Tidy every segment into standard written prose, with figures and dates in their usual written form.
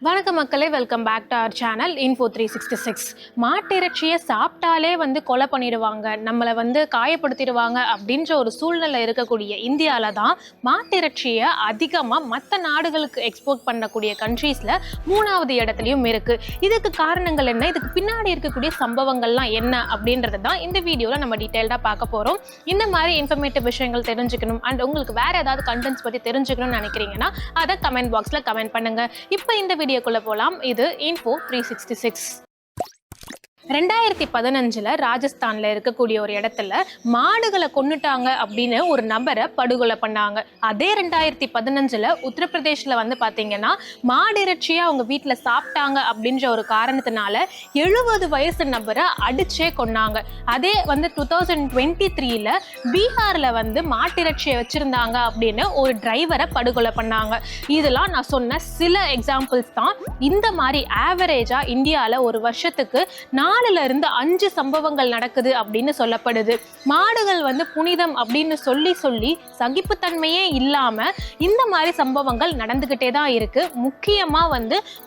வணக்கம் மக்களே, welcome back to our channel info 366. மாட்டிறைச்சியை சாப்பிட்டாலே கொலை பண்ணிடுவாங்க, நம்மளை காயப்படுத்திடுவாங்க அப்படின்ற ஒரு சூழ்நிலை இருக்கக்கூடிய இந்தியாவில் தான் மாட்டிறைச்சியை அதிகமாக மற்ற நாடுகளுக்கு எக்ஸ்போர்ட் பண்ணக்கூடிய கண்ட்ரீஸில் 3வது இடத்துலையும் இருக்குது. இதுக்கு காரணங்கள் என்ன, இதுக்கு பின்னாடி இருக்கக்கூடிய சம்பவங்கள்லாம் என்ன அப்படின்றது தான் இந்த வீடியோவில் நம்ம டீட்டெயில்டாக பார்க்க போகிறோம். இந்த மாதிரி இன்ஃபர்மேட்டிவ் விஷயங்கள் தெரிஞ்சுக்கணும் அண்ட் உங்களுக்கு வேறு ஏதாவது கண்டென்ட்ஸ் பற்றி தெரிஞ்சுக்கணும்னு நினைக்கிறீங்கன்னா அதை கமெண்ட் பாக்ஸில் கமெண்ட் பண்ணுங்கள். இப்போ இந்த வீடியோக்குள்ள போலாம். இது இன்ஃபோ 366. 2015 ராஜஸ்தான்ல இருக்கக்கூடிய ஒரு இடத்துல மாடுகளை கொன்னுட்டாங்க அப்படின்னு ஒரு நபரை படுகொலை பண்ணாங்க. அதே 2015 உத்தரப்பிரதேஷ்ல பாத்தீங்கன்னா மாடிறைச்சியை அவங்க வீட்டுல சாப்பிட்டாங்க அப்படின்ற ஒரு காரணத்தினால 70 வயசு நபரை அடிச்சே கொன்னாங்க. அதே 2023 பீகார்ல மாட்டிறைச்சியை வச்சிருந்தாங்க அப்படின்னு ஒரு டிரைவரை படுகொலை பண்ணாங்க. இதெல்லாம் நான் சொன்ன சில எக்ஸாம்பிள்ஸ் தான். இந்த மாதிரி ஆவரேஜா இந்தியால ஒரு வருஷத்துக்கு 4ல இருந்து 5 சம்பவங்கள் நடக்குது அப்படின்னு சொல்லப்படுது. மாடுகள் புனிதம் அப்படின்னு சொல்லி சகிப்புத்தன்மையே இல்லாம இந்த மாதிரி சம்பவங்கள் நடந்துகிட்டே தான் இருக்கு. முக்கியமா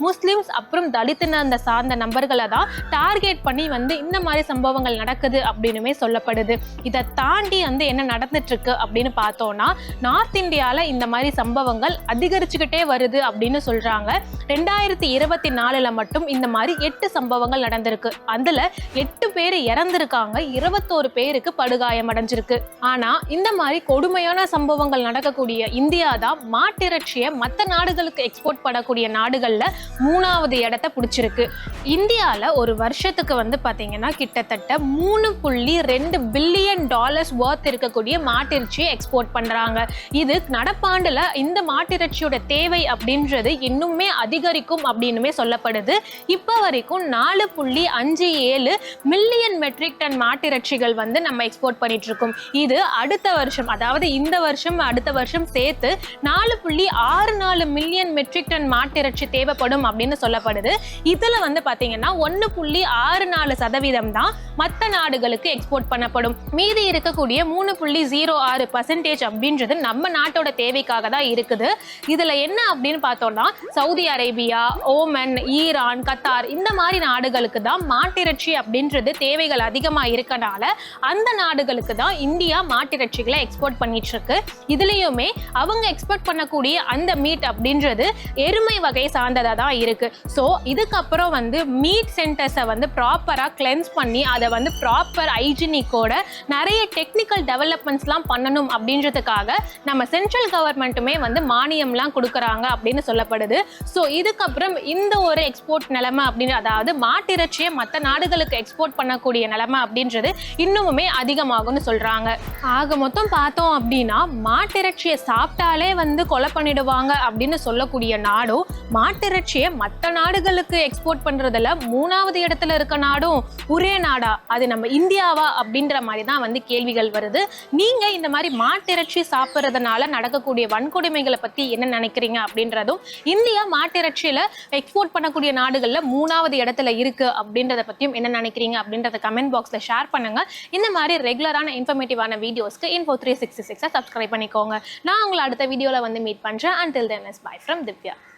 முஸ்லிம்ஸ் அப்புறம் தலித்தின அந்த சார்ந்த நபர்களை தான் டார்கெட் பண்ணி இந்த மாதிரி சம்பவங்கள் நடக்குது அப்படின்னுமே சொல்லப்படுது. இதை தாண்டி என்ன நடந்துட்டு இருக்கு அப்படின்னு பார்த்தோம்னா, நார்த் இந்தியால இந்த மாதிரி சம்பவங்கள் அதிகரிச்சுக்கிட்டே வருது அப்படின்னு சொல்றாங்க. 2024 மட்டும் இந்த மாதிரி 8 சம்பவங்கள் நடந்திருக்கு. அதுல 8 பேர் இறந்திருக்காங்க, 21 பேருக்கு படுகாயம் அடைஞ்சிருக்கு. ஆனா இந்த மாதிரி கொடுமையான சம்பவங்கள் நடக்கக்கூடிய இந்தியா தான் மாட்டிறைச்சியை மற்ற நாடுகளுக்கு எக்ஸ்போர்ட் பண்ணக்கூடிய நாடுகள்ல 3வது இடத்தை பிடிச்சிருக்கு. இந்தியால ஒரு வருஷத்துக்கு பாத்தீங்கன்னா கிட்டத்தட்ட $3.2 பில்லியன் வர்த் இருக்கக்கூடிய மாட்டிறைச்சியை எக்ஸ்போர்ட் பண்றாங்க. இது நடப்பாண்டுல இந்த மாட்டிறைச்சியோட தேவை அப்படின்றது இன்னுமே அதிகரிக்கும் அப்படின்னுமே சொல்லப்படுது. இப்ப வரைக்கும் 4.57 மில்லியன் மெட்ரிக் டன் மாட்டிறைச்சிகள் நம்ம எக்ஸ்போர்ட் பண்ணிட்டு இருக்கோம். இது அடுத்த வருஷம், அதாவது இந்த வருஷம் அடுத்த வருஷம் சேர்த்து 4.64 மில்லியன் மெட்ரிக் டன் மாட்டிறைச்சி தேவைப்படும் அப்படின்னு சொல்லப்படுது. இதுல பாத்தீங்கன்னா 1.64% தான் மற்ற நாடுகளுக்கு எக்ஸ்போர்ட் பண்ணப்படும். மீதி இருக்கக்கூடிய 3.06% அப்படின்றது நம்ம நாட்டோட தேவைக்காக தான் இருக்குது. இதுல என்ன அப்படின்னு பார்த்தோம்னா, Saudi Arabia, Oman, Iran, Qatar இந்த மாதிரி நாடுகளுக்கு தான் மாட்டிறைச்சி அப்படின்றது தேவைகள் அதிகமா இருக்கனால அந்த நாடுகளுக்கு தான் இந்தியா மாட்டிறைச்சிகளை எக்ஸ்போர்ட் பண்ணிட்டு இருக்கு. இதுலயுமே அவங்க எக்ஸ்போர்ட் பண்ணக்கூடிய அந்த மீட் அப்படின்றது எருமை வகை சார்ந்ததா தான் இருக்கு. ஸோ இதுக்கப்புறம் மீட் சென்டர்ஸை ப்ராப்பரா கிளென்ஸ் பண்ணி அதை ப்ராப்பர் ஹைஜீனிக்கோட நிறைய டெக்னிக்கல் டெவலப்மெண்ட்ஸ்லாம் பண்ணணும் அப்படின்றதுக்காக நம்ம சென்ட்ரல் கவர்மெண்ட்டுமே மானியம்லாம் கொடுக்குறாங்க அப்படின்னு சொல்லப்படுது. ஸோ இதுக்கப்புறம் இந்த ஒரு எக்ஸ்போர்ட் நிலைமை அப்படின்னு, அதாவது மாட்டிறைச்சியை மற்ற நாடுகளுக்கு எக்ஸ்போர்ட் பண்ணக்கூடிய நிலைமை அப்படின்றது இன்னுமே அதிகமாகும்னு சொல்றாங்க. ஆக மொத்தம் பார்த்தோம் அப்படின்னா, மாட்டிறைச்சியை சாப்பிட்டாலே கொலை பண்ணிடுவாங்க அப்படின்னு சொல்லக்கூடிய நாடும், மாட்டிறைச்சியை மற்ற நாடுகளுக்கு எக்ஸ்போர்ட் பண்றதுல 3வது இடத்துல இருக்க நாடும் ஒரே நாடா, அது நம்ம இந்தியாவா அப்படின்ற மாதிரி தான் கேள்விகள் வருது. நீங்க இந்த மாதிரி மாட்டிறைச்சி சாப்பிட்றதுனால நடக்கக்கூடிய வன்கொடுமைகளை பத்தி என்ன நினைக்கிறீங்க அப்படின்றதும், இந்தியா மாட்டிறைச்சியில எக்ஸ்போர்ட் பண்ணக்கூடிய நாடுகள்ல 3வது இடத்துல இருக்கு அப்படின்றத பத்தியும் என்ன நினைக்கிறீங்க அப்படின்றத கமெண்ட் பாக்ஸ்ல ஷேர் பண்ணுங்க. இந்த மாதிரி ரெகுலரான இன்ஃபர்மேட்டிவான வீடியோஸ்க்கு இன்ஃபோ 366 சப்ஸ்கிரைப் பண்ணிக்கோங்க. நான் உங்களை அடுத்த வீடியோல மீட் பண்றேன். Until then, bye from Divya.